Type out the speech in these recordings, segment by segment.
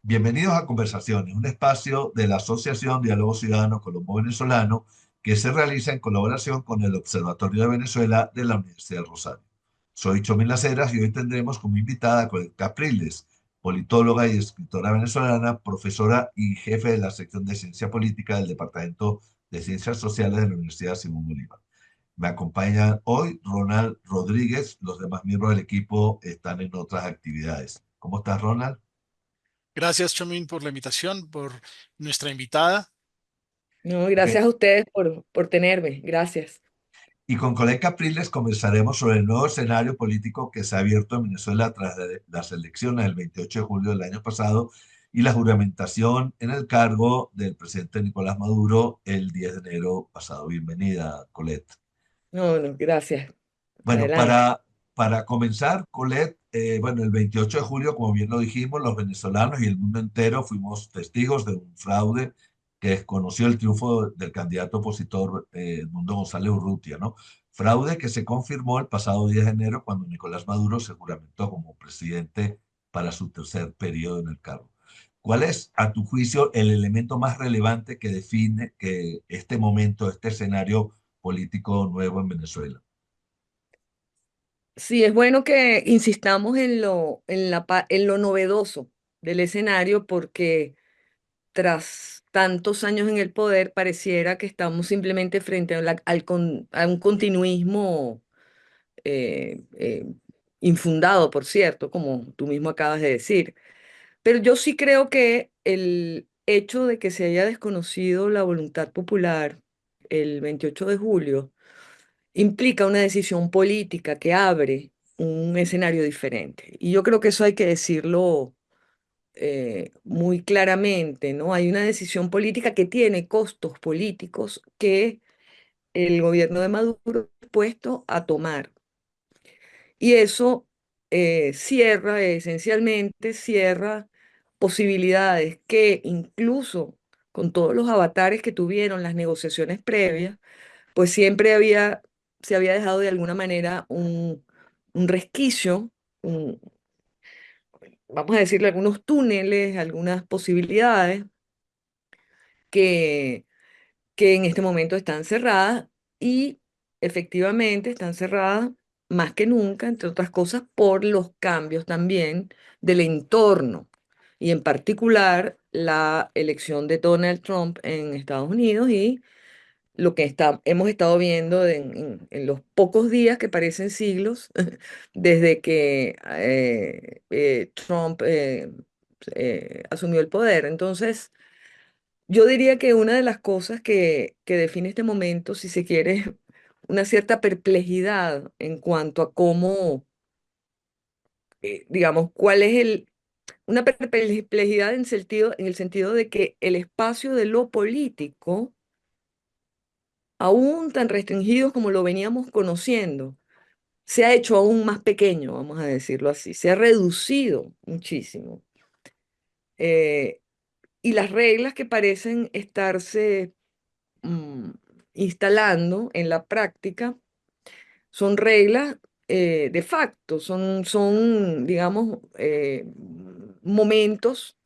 Bienvenidos a Conversaciones, un espacio de la Asociación Diálogo Ciudadano Colombo-Venezolano que se realiza en colaboración con el Observatorio de Venezuela de la Universidad del Rosario. Soy Chomil Laceras y hoy tendremos como invitada a Colette Capriles, politóloga y escritora venezolana, profesora y jefe de la sección de Ciencia Política del Departamento de Ciencias Sociales de la Universidad Simón Bolívar. Me acompaña hoy Ronald Rodríguez, los demás miembros del equipo están en otras actividades. ¿Cómo estás, Ronald? Gracias, Chomin, por la invitación, por nuestra invitada. No, Ok. gracias a ustedes por tenerme. Gracias. Y con Colette Capriles conversaremos sobre el nuevo escenario político que se ha abierto en Venezuela tras las elecciones del 28 de julio del año pasado y la juramentación en el cargo del presidente Nicolás Maduro el 10 de enero pasado. Bienvenida, Colette. No, no, gracias. Bueno, Adelante. para comenzar, Colette, bueno, el 28 de julio, como bien lo dijimos, los venezolanos y el mundo entero fuimos testigos de un fraude que desconoció el triunfo del candidato opositor Edmundo González Urrutia, ¿no? Fraude que se confirmó el pasado 10 de enero cuando Nicolás Maduro se juramentó como presidente para su tercer periodo en el cargo. ¿Cuál es, a tu juicio, el elemento más relevante que define que este momento, este escenario político nuevo en Venezuela? Sí, es bueno que insistamos en lo novedoso del escenario porque tras tantos años en el poder pareciera que estamos simplemente frente a un continuismo eh, eh, infundado, por cierto, como tú mismo acabas de decir. Pero yo sí creo que el hecho de que se haya desconocido la voluntad popular el 28 de julio implica una decisión política que abre un escenario diferente. Y yo creo que eso hay que decirlo muy claramente, ¿no? Hay una decisión política que tiene costos políticos que el gobierno de Maduro está dispuesto a tomar. Y eso cierra posibilidades que incluso con todos los avatares que tuvieron las negociaciones previas, pues se había dejado de alguna manera un resquicio, un- vamos a decirle algunos túneles, algunas posibilidades que que en este momento están cerradas y efectivamente están cerradas más que nunca, entre otras cosas, por los cambios también del entorno y en particular la elección de Donald Trump en Estados Unidos y lo que hemos estado viendo en los pocos días que parecen siglos desde que Trump asumió el poder. Entonces, yo diría que una de las cosas que define este momento, si se quiere, es una cierta perplejidad en cuanto a cómo, digamos, una perplejidad en el sentido de que el espacio de lo político, aún tan restringido como lo veníamos conociendo, se ha hecho aún más pequeño, vamos a decirlo así, se ha reducido muchísimo. Eh, y las reglas que parecen estarse mm, instalando en la práctica son reglas de facto, digamos, momentos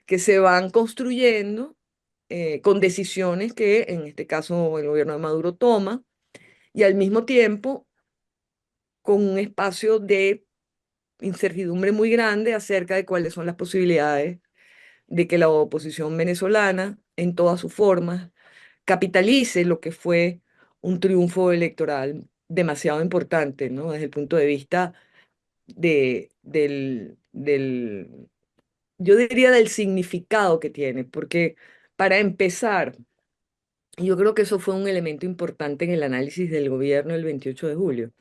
que se van construyendo con decisiones que en este caso el gobierno de Maduro toma y al mismo tiempo con un espacio de incertidumbre muy grande acerca de cuáles son las posibilidades de que la oposición venezolana en todas sus formas capitalice lo que fue un triunfo electoral demasiado importante, ¿no? Desde el punto de vista yo diría del significado que tiene, porque para empezar, yo creo que eso fue un elemento importante en el análisis del gobierno el 28 de julio.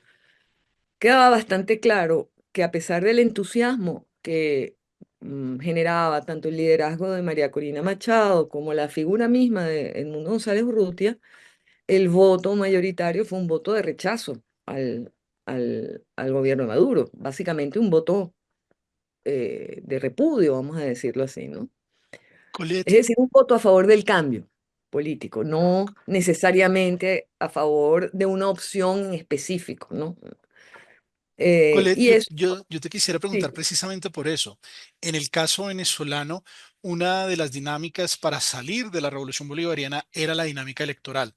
Quedaba bastante claro que a pesar del entusiasmo que generaba tanto el liderazgo de María Corina Machado como la figura misma de Edmundo González Urrutia, el voto mayoritario fue un voto de rechazo al gobierno de Maduro, básicamente un voto de repudio, vamos a decirlo así, ¿no? Es Colette, decir, un voto a favor del cambio político, no necesariamente a favor de una opción en específico, ¿no? Colette, Y eso, yo te quisiera preguntar sí, precisamente por eso. En el caso venezolano, una de las dinámicas para salir de la revolución bolivariana era la dinámica electoral.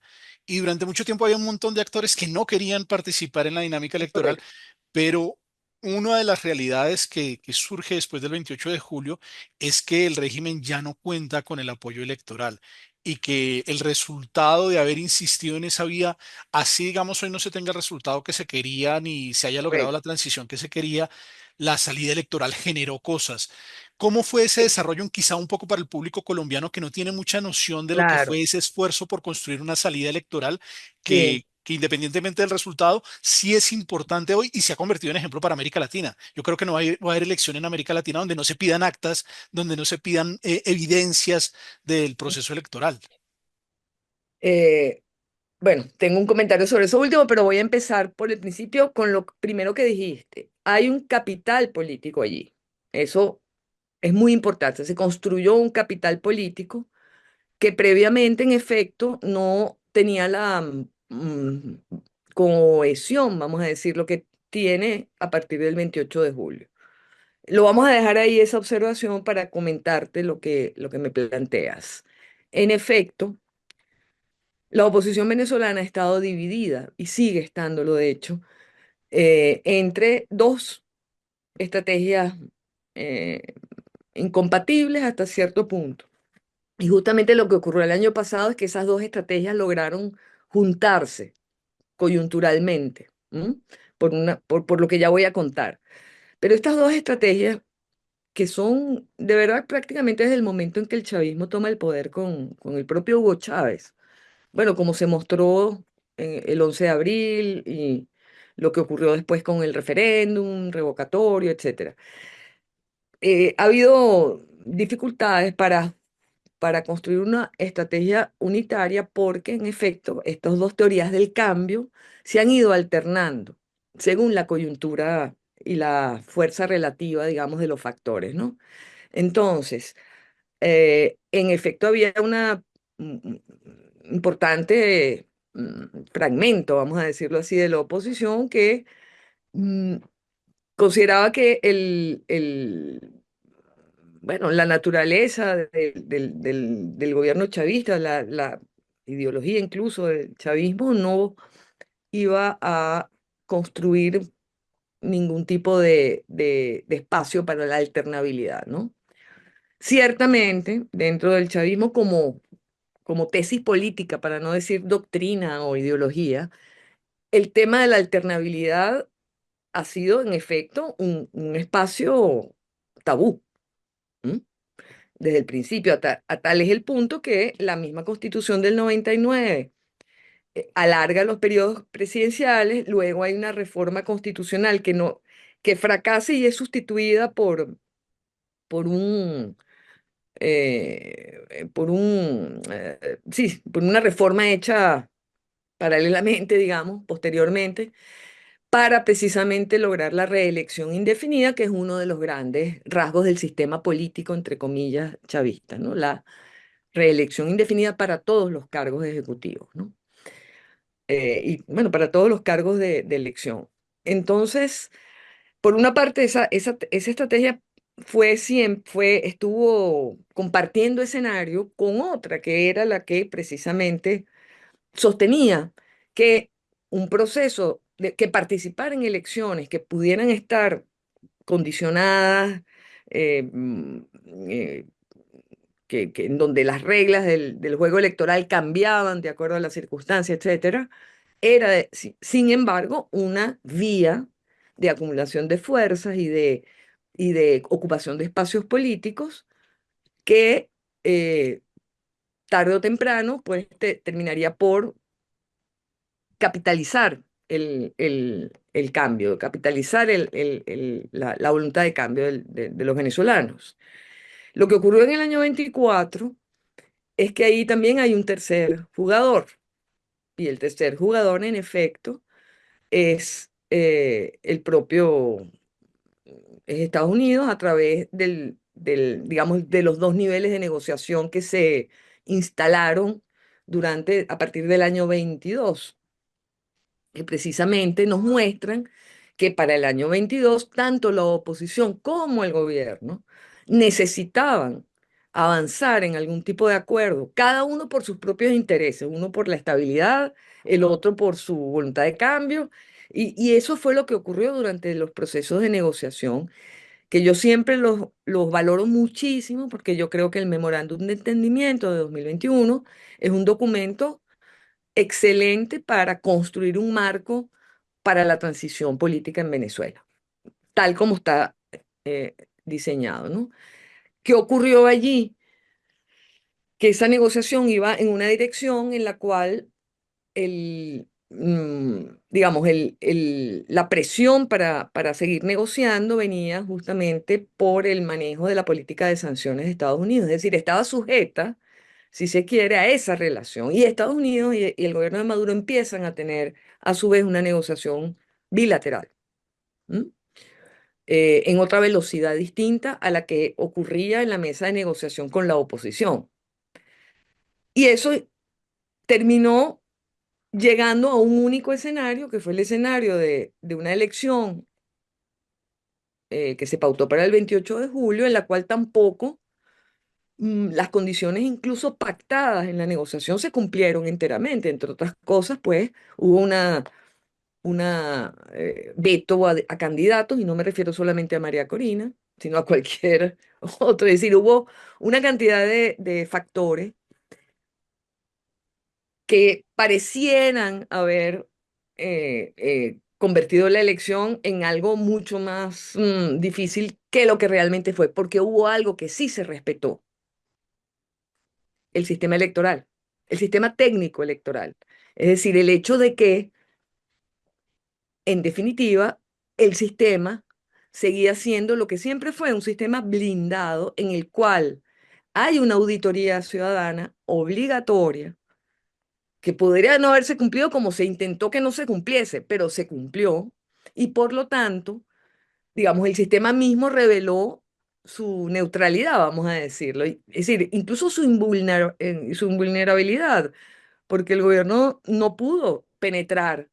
Y durante mucho tiempo había un montón de actores que no querían participar en la dinámica es electoral. correcto. Pero una de las realidades que surge después del 28 de julio es que el régimen ya no cuenta con el apoyo electoral y que el resultado de haber insistido en esa vía, así digamos hoy no se tenga el resultado que se quería ni se haya logrado Correcto. la transición que se quería, la salida electoral generó cosas. ¿Cómo fue ese desarrollo, quizá un poco para el público colombiano que no tiene mucha noción de lo que Claro, fue ese esfuerzo por construir una salida electoral bien. que independientemente del resultado, sí es importante hoy y se ha convertido en ejemplo para América Latina? Yo creo que no va a haber elección en América Latina donde no se pidan actas, donde no se pidan evidencias del proceso electoral. Eh, bueno, tengo un comentario sobre eso último, pero voy a empezar por el principio con lo primero que dijiste. Hay un capital político allí. Eso es muy importante. Se construyó un capital político que previamente, en efecto, no tenía la cohesión, vamos a decir, lo que tiene a partir del 28 de julio. Lo vamos a dejar ahí esa observación para comentarte lo que me planteas. En efecto, la oposición venezolana ha estado dividida y sigue estándolo, de hecho, entre dos estrategias eh, incompatibles hasta cierto punto. Y justamente lo que ocurrió el año pasado es que esas dos estrategias lograron juntarse coyunturalmente, ¿m? Por lo que ya voy a contar. Pero estas dos estrategias, que son de verdad prácticamente desde el momento en que el chavismo toma el poder con el propio Hugo Chávez, bueno, como se mostró el 11 de abril y lo que ocurrió después con el referéndum revocatorio, etcétera. Ha habido dificultades para construir una estrategia unitaria porque, en efecto, estas dos teorías del cambio se han ido alternando según la coyuntura y la fuerza relativa, digamos, de los factores, ¿no? Entonces, en efecto, había una importante fragmento, vamos a decirlo así, de la oposición que mm, consideraba que bueno, la naturaleza del gobierno chavista, la ideología incluso del chavismo, no iba a construir ningún tipo de espacio para la alternabilidad, ¿no? Ciertamente, dentro del chavismo como tesis política, para no decir doctrina o ideología, el tema de la alternabilidad ha sido en efecto un espacio tabú. ¿M? Desde el principio, a tal es el punto que la misma Constitución del 99 alarga los periodos presidenciales, luego hay una reforma constitucional que no, que fracasa y es sustituida por sí, por una reforma hecha paralelamente, digamos, posteriormente, para precisamente lograr la reelección indefinida, que es uno de los grandes rasgos del sistema político, entre comillas, chavista, ¿no? La reelección indefinida para todos los cargos ejecutivos, ¿no? Y bueno, para todos los cargos de elección. Entonces, por una parte, esa estrategia estuvo compartiendo escenario con otra, que era la que precisamente sostenía que un proceso que participar en elecciones que pudieran estar condicionadas, eh, mm, eh, en donde las reglas del juego electoral cambiaban de acuerdo a las circunstancias, etcétera, era, sin embargo, una vía de acumulación de fuerzas y de ocupación de espacios políticos que tarde o temprano pues, terminaría por capitalizar el cambio, capitalizar la voluntad de cambio de los venezolanos. Lo que ocurrió en el año 24 es que ahí también hay un tercer jugador, y el tercer jugador, en efecto, es el propio es Estados Unidos a través digamos, de los dos niveles de negociación que se instalaron a partir del año 22, que precisamente nos muestran que para el año 22 tanto la oposición como el gobierno necesitaban avanzar en algún tipo de acuerdo, cada uno por sus propios intereses, uno por la estabilidad, el otro por su voluntad de cambio, y eso fue lo que ocurrió durante los procesos de negociación, que yo siempre los valoro muchísimo porque yo creo que el Memorándum de Entendimiento de 2021 es un documento excelente para construir un marco para la transición política en Venezuela, tal como está eh, diseñado, ¿no? ¿Qué ocurrió allí? Que esa negociación iba en una dirección en la cual digamos, la presión para seguir negociando venía justamente por el manejo de la política de sanciones de Estados Unidos. Es decir, estaba sujeta, si se quiere, a esa relación. Y Estados Unidos y el gobierno de Maduro empiezan a tener, a su vez, una negociación bilateral. ¿M? En otra velocidad distinta a la que ocurría en la mesa de negociación con la oposición. Y eso terminó llegando a un único escenario, que fue el escenario de una elección que se pautó para el 28 de julio, en la cual tampoco las condiciones incluso pactadas en la negociación se cumplieron enteramente. Entre otras cosas, pues hubo una veto a candidatos, y no me refiero solamente a María Corina, sino a cualquier otro. Es decir, hubo una cantidad de factores que parecieran haber convertido la elección en algo mucho más difícil que lo que realmente fue, porque hubo algo que sí se respetó: el sistema electoral, el sistema técnico electoral. Es decir, el hecho de que, en definitiva, el sistema seguía siendo lo que siempre fue, un sistema blindado en el cual hay una auditoría ciudadana obligatoria que podría no haberse cumplido, como se intentó que no se cumpliese, pero se cumplió, y por lo tanto, digamos, el sistema mismo reveló su neutralidad, vamos a decirlo. Es decir, incluso su invulnerabilidad, porque el gobierno no pudo penetrar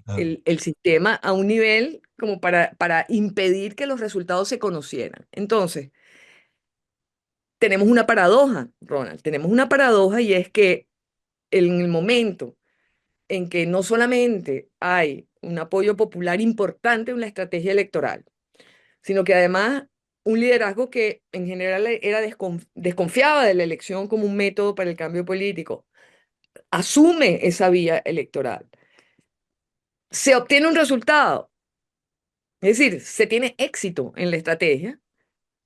Claro, el sistema a un nivel como para impedir que los resultados se conocieran. Entonces, tenemos una paradoja, Ronald, tenemos una paradoja, y es que en el momento en que no solamente hay un apoyo popular importante en la estrategia electoral, sino que además un liderazgo que en general era desconfiaba de la elección como un método para el cambio político, asume esa vía electoral. Se obtiene un resultado, es decir, se tiene éxito en la estrategia,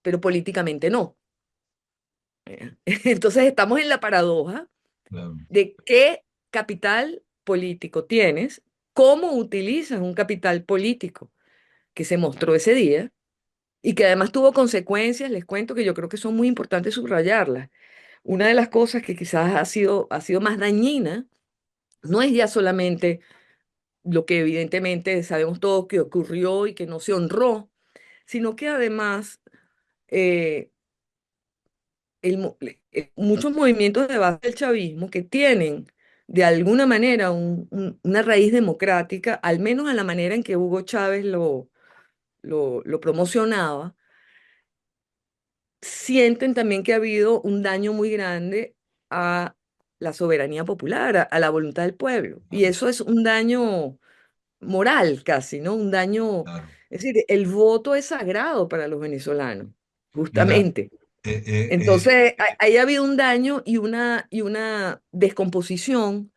pero políticamente no. Entonces estamos en la paradoja claro. de qué capital político tienes, cómo utilizas un capital político que se mostró ese día y que además tuvo consecuencias. Les cuento que yo creo que son muy importantes subrayarlas. Una de las cosas que quizás ha sido más dañina no es ya solamente lo que evidentemente sabemos todos que ocurrió y que no se honró, sino que además eh, muchos movimientos de base del chavismo que tienen de alguna manera una raíz democrática, al menos a la manera en que Hugo Chávez lo promocionaba, sienten también que ha habido un daño muy grande a la soberanía popular, a la voluntad del pueblo. Y eso es un daño moral casi, ¿no? Un daño, Claro. es decir, el voto es sagrado para los venezolanos, Mira, justamente. eh, eh, eh, Entonces, ahí ha habido un daño y una descomposición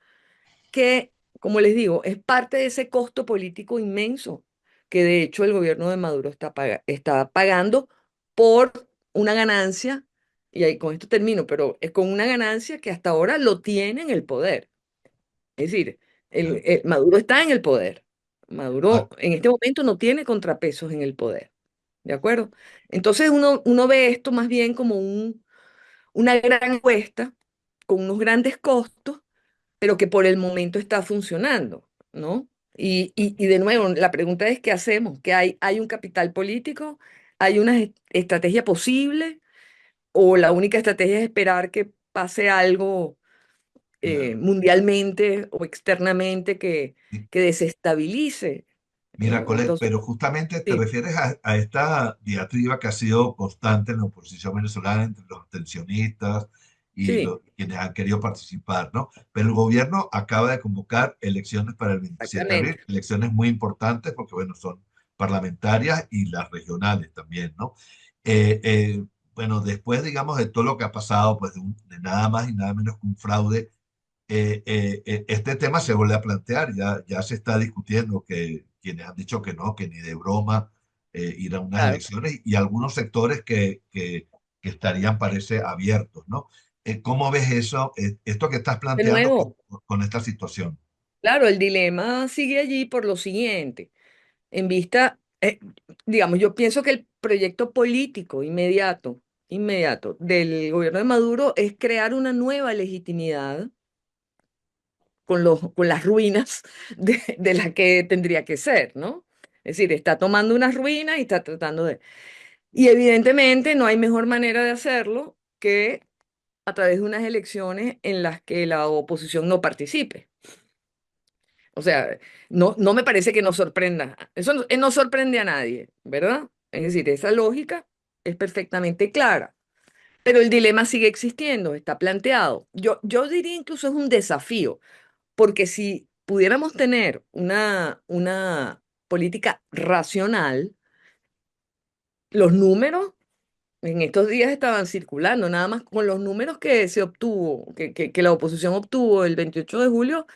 que, como les digo, es parte de ese costo político inmenso que de hecho el gobierno de Maduro está pagando por una ganancia, y ahí con esto termino, pero es con una ganancia que hasta ahora lo tiene en el poder. Es decir, claro. Maduro está en el poder. Ah, Maduro en este momento no tiene contrapesos en el poder. ¿De acuerdo? Entonces uno ve esto más bien como una gran apuesta con unos grandes costos, pero que por el momento está funcionando, ¿no? Y de nuevo, la pregunta es: ¿qué hacemos? ¿Que hay un capital político? ¿Hay una estrategia posible? ¿O la única estrategia es esperar que pase algo claro. mundialmente o externamente Y- que desestabilice? Mira, Colette, Entonces, pero justamente te sí, refieres a esta diatriba que ha sido constante en la oposición venezolana entre los abstencionistas y sí, quienes han querido participar, ¿no? Pero el gobierno acaba de convocar elecciones para el 27 de abril, exactamente. elecciones muy importantes porque, bueno, son parlamentarias y las regionales también, ¿no? Eh, eh, bueno, después, digamos, de todo lo que ha pasado, pues de nada más y nada menos que un fraude este tema se vuelve a plantear, ya se está discutiendo que quienes han dicho que no, que ni de broma ir a unas Claro. elecciones y algunos sectores que estarían, parece, abiertos, ¿no? ¿Cómo ves eso, esto que estás De planteando nuevo, con esta situación? claro, el dilema sigue allí por lo siguiente. En vista, digamos, yo pienso que el proyecto político inmediato del gobierno de Maduro es crear una nueva legitimidad con las ruinas de la que tendría que ser, ¿no? Es decir, está tomando unas ruinas y está tratando de... Y evidentemente no hay mejor manera de hacerlo que a través de unas elecciones en las que la oposición no participe. O sea, no me parece que nos sorprenda. Eso no sorprende a nadie, ¿verdad? Es decir, esa lógica es perfectamente clara. Pero el dilema sigue existiendo, está planteado. Yo diría incluso es un desafío, porque si pudiéramos tener una política racional, los números en estos días estaban circulando, nada más con los números que se obtuvo, que la oposición obtuvo el 28 de julio.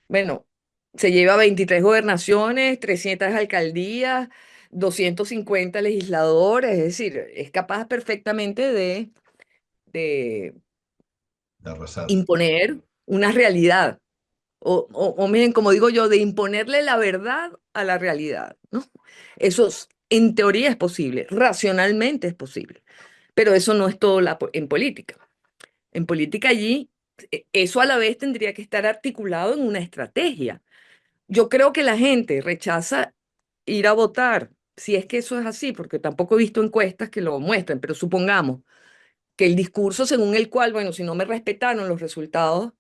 Bueno, se lleva 23 gobernaciones, 300 alcaldías, 250 legisladores, es decir, es capaz perfectamente de De arrasar. imponer una realidad, o miren, como digo yo, de imponerle la verdad a la realidad, ¿no? En teoría es posible, racionalmente es posible, pero eso no es todo en política. En política allí, eso a la vez tendría que estar articulado en una estrategia. Yo creo que la gente rechaza ir a votar, si es que eso es así, porque tampoco he visto encuestas que lo muestren, pero supongamos que el discurso según el cual, bueno, si no me respetaron los resultados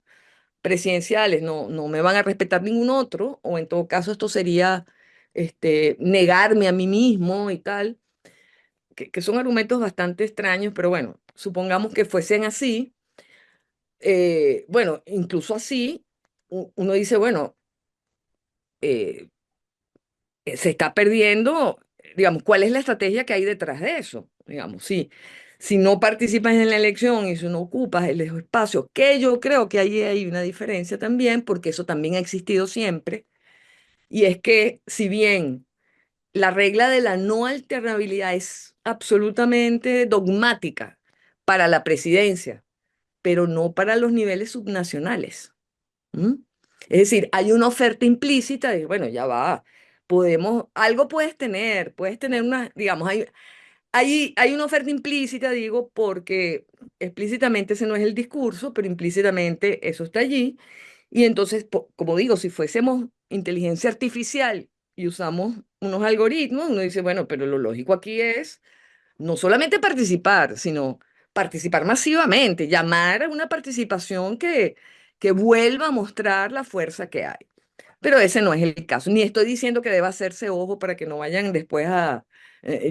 presidenciales, no me van a respetar ningún otro, o en todo caso esto sería negarme a mí mismo y tal, que son argumentos bastante extraños, pero bueno, supongamos que fuesen así, bueno, incluso así, uno dice, bueno, eh, se está perdiendo, digamos, ¿cuál es la estrategia que hay detrás de eso? Digamos, si no participas en la elección y si no ocupas el espacio, que yo creo que ahí hay una diferencia también, porque eso también ha existido siempre, y es que si bien la regla de la no alternabilidad es absolutamente dogmática para la presidencia, pero no para los niveles subnacionales. ¿Mm? Es decir, hay una oferta implícita de, bueno, ya va, algo puedes tener una, digamos, hay una oferta implícita, digo, porque explícitamente ese no es el discurso, pero implícitamente eso está allí. Y entonces, como digo, si fuésemos inteligencia artificial y usamos unos algoritmos, uno dice, bueno, pero lo lógico aquí es no solamente participar, sino participar masivamente, llamar a una participación que vuelva a mostrar la fuerza que hay. Pero ese no es el caso. Ni estoy diciendo que deba hacerse ojo para que no vayan después a...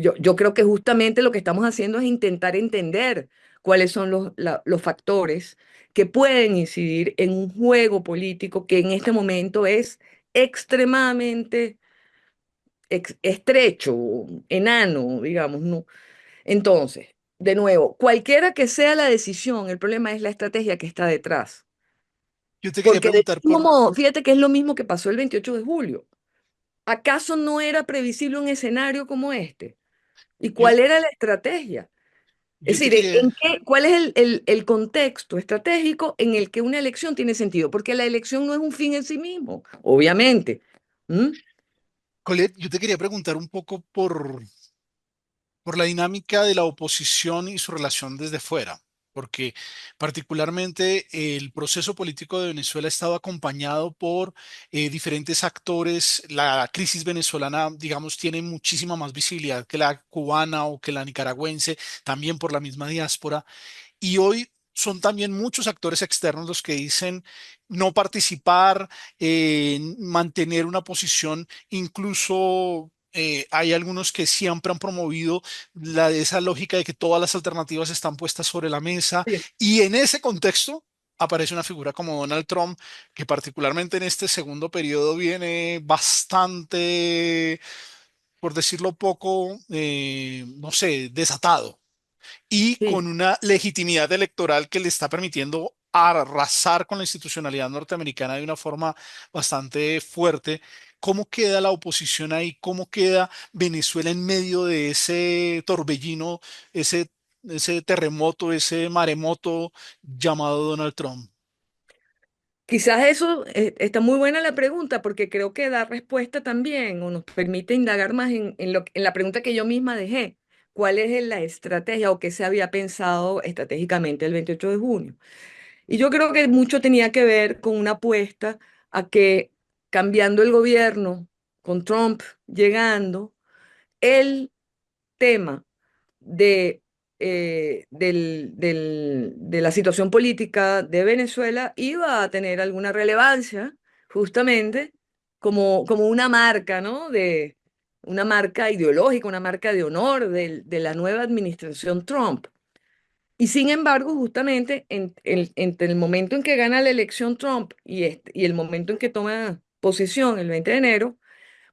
yo creo que justamente lo que estamos haciendo es intentar entender cuáles son los factores que pueden incidir en un juego político que en este momento es extremadamente estrecho, enano, digamos, ¿no? Entonces, de nuevo, cualquiera que sea la decisión, el problema es la estrategia que está detrás. Yo te quería Porque del preguntar mismo por, modo, fíjate que es lo mismo que pasó el 28 de julio. ¿Acaso no era previsible un escenario como este? ¿Y yo, cuál era la estrategia? Es yo te decir, quería, ¿cuál es el contexto estratégico en el que una elección tiene sentido? Porque la elección no es un fin en sí mismo, obviamente. ¿Mm? Colette, yo te quería preguntar un poco por la dinámica de la oposición y su relación desde fuera, porque particularmente el proceso político de Venezuela ha estado acompañado por diferentes actores. La crisis venezolana, digamos, tiene muchísima más visibilidad que la cubana o que la nicaragüense, también por la misma diáspora. Y hoy son también muchos actores externos los que dicen no participar, mantener una posición, incluso hay algunos que siempre han promovido esa lógica de que todas las alternativas están puestas sobre la mesa Sí, y en ese contexto aparece una figura como Donald Trump, que particularmente en este segundo periodo viene bastante, por decirlo poco, no sé, desatado y con sí. una legitimidad electoral que le está permitiendo arrasar con la institucionalidad norteamericana de una forma bastante fuerte. ¿Cómo queda la oposición ahí? ¿Cómo queda Venezuela en medio de ese torbellino, ese, ese terremoto, ese maremoto llamado Donald Trump? Quizás eso está muy buena la pregunta porque creo que da respuesta también o nos permite indagar más en la pregunta que yo misma dejé. ¿Cuál es la estrategia o qué se había pensado estratégicamente el 28 de junio? Y yo creo que mucho tenía que ver con una apuesta a que cambiando el gobierno, con Trump llegando, el tema de la situación política de Venezuela iba a tener alguna relevancia, justamente como una marca, ¿no? Una marca ideológica, una marca de honor de la nueva administración Trump. Y sin embargo, justamente entre el momento en que gana la elección Trump y el momento en que toma posesión, el 20 de enero,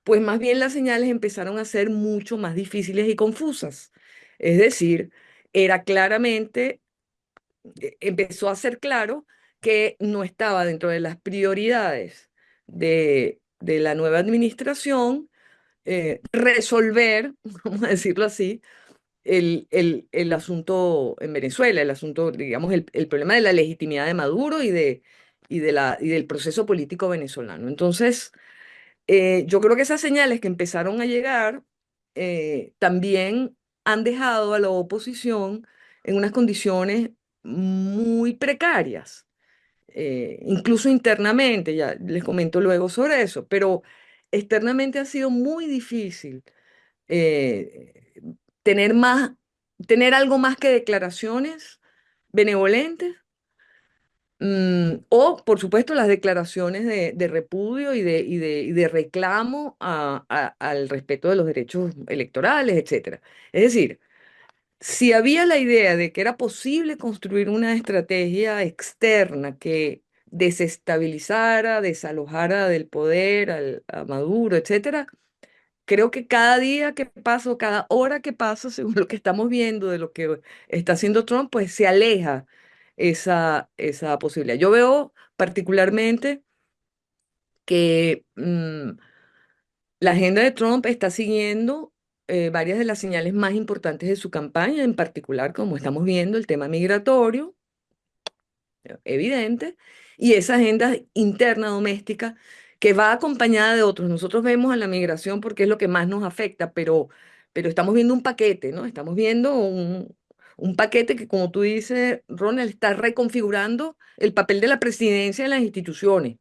pues más bien las señales empezaron a ser mucho más difíciles y confusas. Es decir, era claramente, empezó a ser claro que no estaba dentro de las prioridades de la nueva administración resolver, vamos a decirlo así, el asunto en Venezuela, el asunto, digamos, el problema de la legitimidad de Maduro y del proceso político venezolano. Entonces, yo creo que esas señales que empezaron a llegar también han dejado a la oposición en unas condiciones muy precarias, incluso internamente, ya les comento luego sobre eso, pero externamente ha sido muy difícil eh, tener más, tener algo más que declaraciones benevolentes. O, por supuesto, las declaraciones de repudio y de reclamo al respeto de los derechos electorales, etcétera. Es decir, si había la idea de que era posible construir una estrategia externa que desestabilizara, desalojara del poder a Maduro, etcétera, creo que cada día que pasa o cada hora que pasa, según lo que estamos viendo de lo que está haciendo Trump, pues se aleja esa posibilidad. Yo veo particularmente que la agenda de Trump está siguiendo varias de las señales más importantes de su campaña, en particular, como estamos viendo, el tema migratorio, evidente, y esa agenda interna doméstica que va acompañada de otros. Nosotros vemos a la migración porque es lo que más nos afecta, pero estamos viendo un paquete, ¿no? Estamos viendo un paquete que, como tú dices, Ronald, está reconfigurando el papel de la presidencia en las instituciones,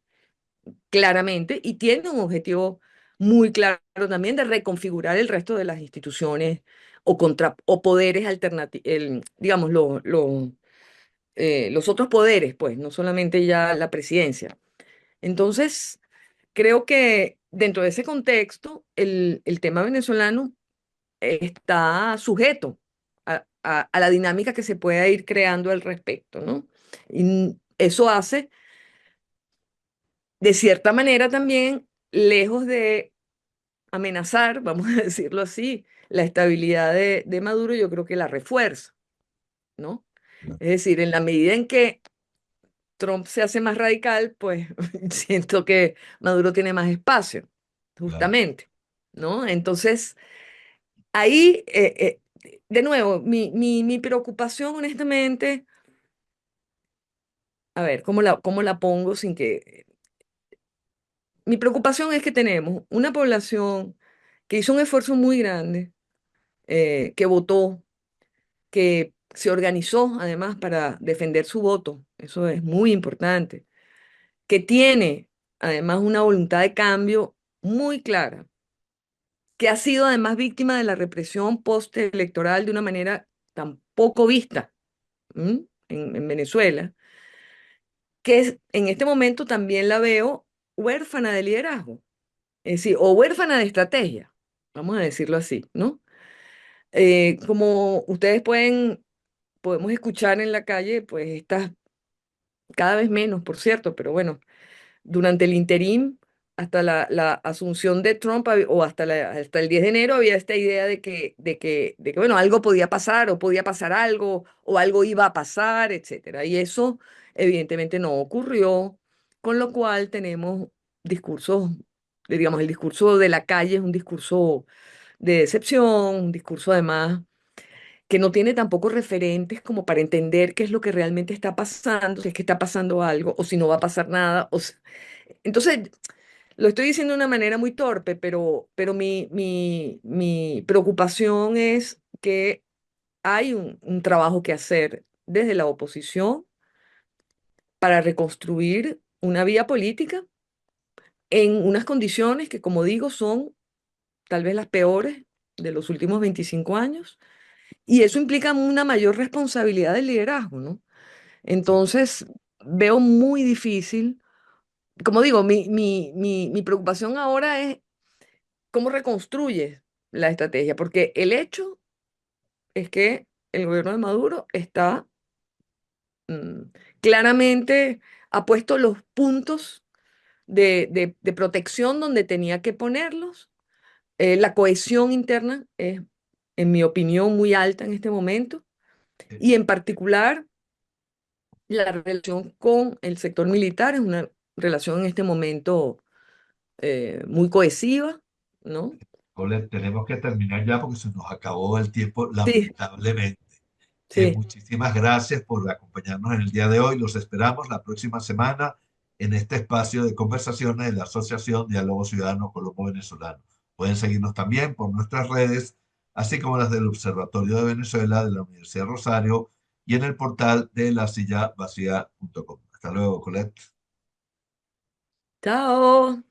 claramente, y tiene un objetivo muy claro también de reconfigurar el resto de las instituciones o poderes alternativos, digamos, los otros poderes, pues, no solamente ya la presidencia. Entonces, creo que dentro de ese contexto, el tema venezolano está sujeto a la dinámica que se pueda ir creando al respecto, ¿no? Y eso hace, de cierta manera también, lejos de amenazar, vamos a decirlo así, la estabilidad de Maduro, yo creo que la refuerza, ¿no? Claro, Es decir, en la medida en que Trump se hace más radical, pues siento que Maduro tiene más espacio, claro. justamente, ¿no? Entonces, ahí, de nuevo, mi preocupación, honestamente, a ver, cómo la pongo sin que... Mi preocupación es que tenemos una población que hizo un esfuerzo muy grande, que votó, que se organizó además para defender su voto, eso es muy importante, que tiene además una voluntad de cambio muy clara, que ha sido además víctima de la represión postelectoral de una manera tan poco vista, ¿m? En Venezuela, en este momento también la veo huérfana de liderazgo, es decir, o huérfana de estrategia, vamos a decirlo así, ¿no? Como ustedes podemos escuchar en la calle, pues estas, cada vez menos, por cierto, pero bueno, durante el interim, hasta la asunción de Trump, o hasta el 10 de enero, había esta idea de que, bueno, algo podía pasar, o podía pasar algo, o algo iba a pasar, etcétera. Y eso evidentemente no ocurrió, con lo cual tenemos discursos, digamos, el discurso de la calle es un discurso de decepción, un discurso además que no tiene tampoco referentes como para entender qué es lo que realmente está pasando, si es que está pasando algo, o si no va a pasar nada. Entonces, lo estoy diciendo de una manera muy torpe, pero mi preocupación es que hay un trabajo que hacer desde la oposición para reconstruir una vía política en unas condiciones que, como digo, son tal vez las peores de los últimos 25 años. Y eso implica una mayor responsabilidad del liderazgo, ¿no? Sí. Entonces, veo muy difícil, como digo, mi preocupación ahora es cómo reconstruyes la estrategia, porque el hecho es que el gobierno de Maduro está mm, claramente, ha puesto los puntos de protección donde tenía que ponerlos. La cohesión interna es, en mi opinión, muy alta en este momento, Eh, y en particular la relación con el sector militar es una relación en este momento muy cohesiva, ¿no? Colette, tenemos que terminar ya porque se nos acabó el tiempo, Sí, lamentablemente. sí. Muchísimas gracias por acompañarnos en el día de hoy. Los esperamos la próxima semana en este espacio de conversaciones de la Asociación Diálogo Ciudadano Colombo-Venezolano. Pueden seguirnos también por nuestras redes, así como las del Observatorio de Venezuela de la Universidad de Rosario y en el portal de lasillavacía.com. Hasta luego, Colette. Chao.